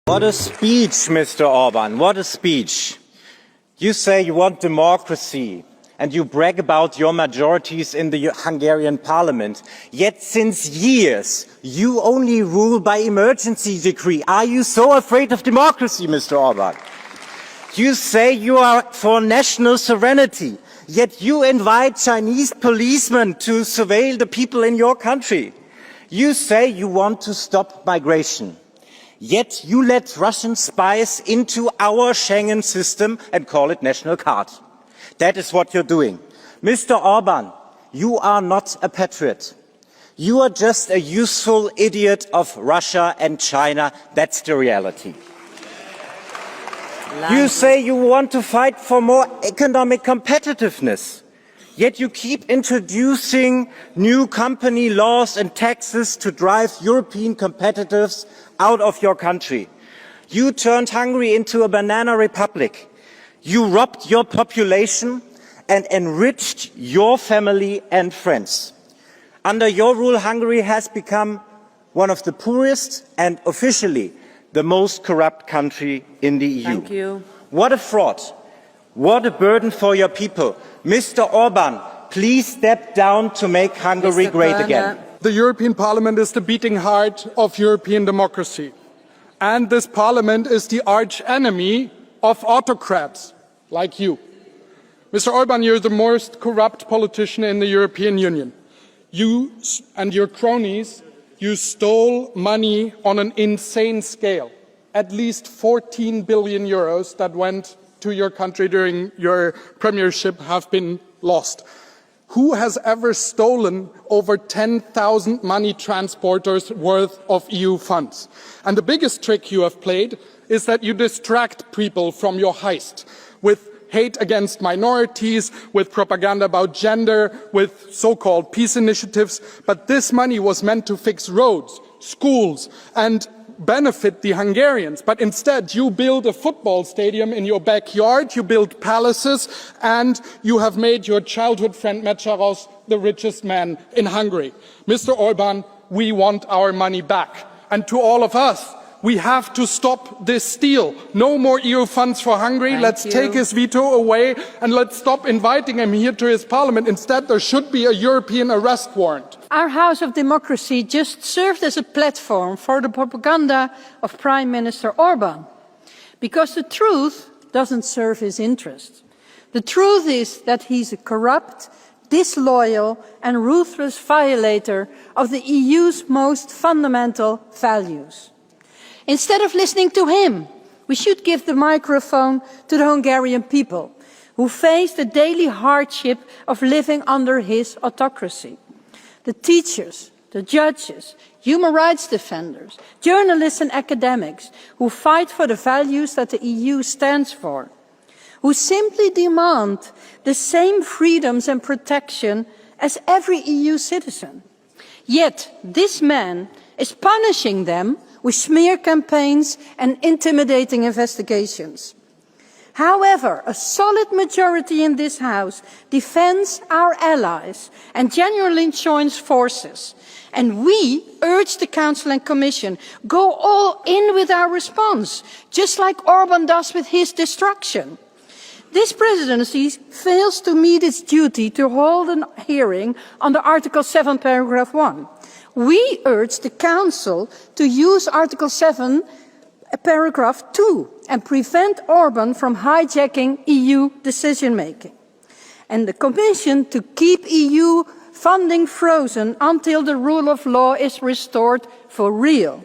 What a speech, Mr. Orban, what a speech. You say you want democracy and you brag about your majorities in the Hungarian parliament, yet since years you only rule by emergency decree. Are you so afraid of democracy, Mr. Orban? You say you are for national sovereignty, yet you invite Chinese policemen to surveil the people in your country. You say you want to stop migration, yet you let Russian spies into our Schengen system and call it national card. That is what you're doing. Mr. Orban, you are not a patriot. You are just a useful idiot of Russia and China. That's the reality. You say you want to fight for more economic competitiveness, yet you keep introducing new company laws and taxes to drive European competitors out of your country. You turned Hungary into a banana republic. You robbed your population and enriched your family and friends. Under your rule, Hungary has become one of the poorest and officially the most corrupt country in the EU. Thank you. What a fraud. What a burden for your people. Mr. Orban, please step down to make Hungary great again. The European Parliament is the beating heart of European democracy. And this Parliament is the arch enemy of autocrats like you. Mr. Orban, you're the most corrupt politician in the European Union. You and your cronies, you stole money on an insane scale. At least 14 billion euros that went to your country during your premiership have been lost. Who has ever stolen over 10,000 money transporters worth of EU funds? And the biggest trick you have played is that you distract people from your heist with hate against minorities, with propaganda about gender, with so-called peace initiatives. But this money was meant to fix roads, schools, and benefit the Hungarians. But instead, you build a football stadium in your backyard, you build palaces, and you have made your childhood friend Mecharos the richest man in Hungary. Mr. Orban, we want our money back. And to all of us, we have to stop this steal. No more EU funds for Hungary. Let's take his veto away and let's stop inviting him here to his parliament. Instead, there should be a European arrest warrant. Our House of Democracy just served as a platform for the propaganda of Prime Minister Orban. Because the truth doesn't serve his interests. The truth is that he's a corrupt, disloyal and ruthless violator of the EU's most fundamental values. Instead of listening to him, we should give the microphone to the Hungarian people who face the daily hardship of living under his autocracy. The teachers, the judges, human rights defenders, journalists and academics who fight for the values that the EU stands for, who simply demand the same freedoms and protection as every EU citizen. Yet this man is punishing them with smear campaigns and intimidating investigations. However, a solid majority in this House defends our allies and genuinely joins forces. And we urge the Council and Commission, go all in with our response, just like Orban does with his destruction. This presidency fails to meet its duty to hold a hearing under Article 7, paragraph 1. We urge the Council to use Article 7, paragraph 2 and prevent Orban from hijacking EU decision-making. And the Commission to keep EU funding frozen until the rule of law is restored for real.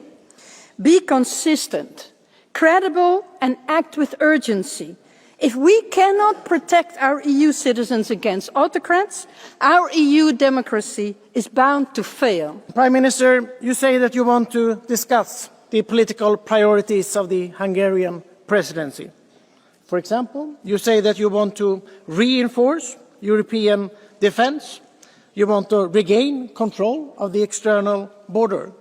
Be consistent, credible and act with urgency. If we cannot protect our EU citizens against autocrats, our EU democracy is bound to fail. Prime Minister, you say that you want to discuss the political priorities of the Hungarian presidency. For example, you say that you want to reinforce European defence, you want to regain control of the external border.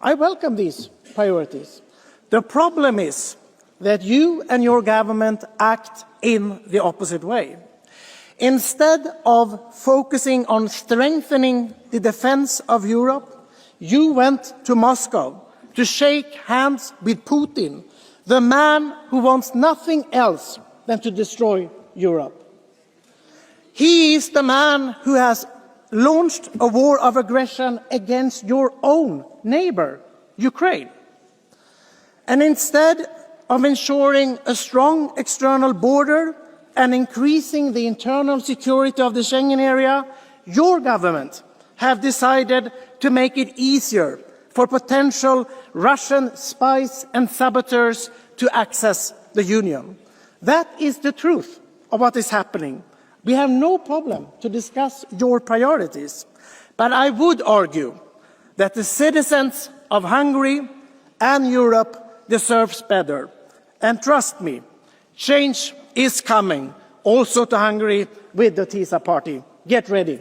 I welcome these priorities. The problem is that you and your government act in the opposite way. Instead of focusing on strengthening the defence of Europe, you went to Moscow to shake hands with Putin, the man who wants nothing else than to destroy Europe. He is the man who has launched a war of aggression against your own neighbor, Ukraine. And instead of ensuring a strong external border and increasing the internal security of the Schengen area, your government have decided to make it easier for potential Russian spies and saboteurs to access the Union. That is the truth of what is happening. We have no problem to discuss your priorities, but I would argue that the citizens of Hungary and Europe deserves better. And trust me, change is coming, also to Hungary with the TISA party. Get ready.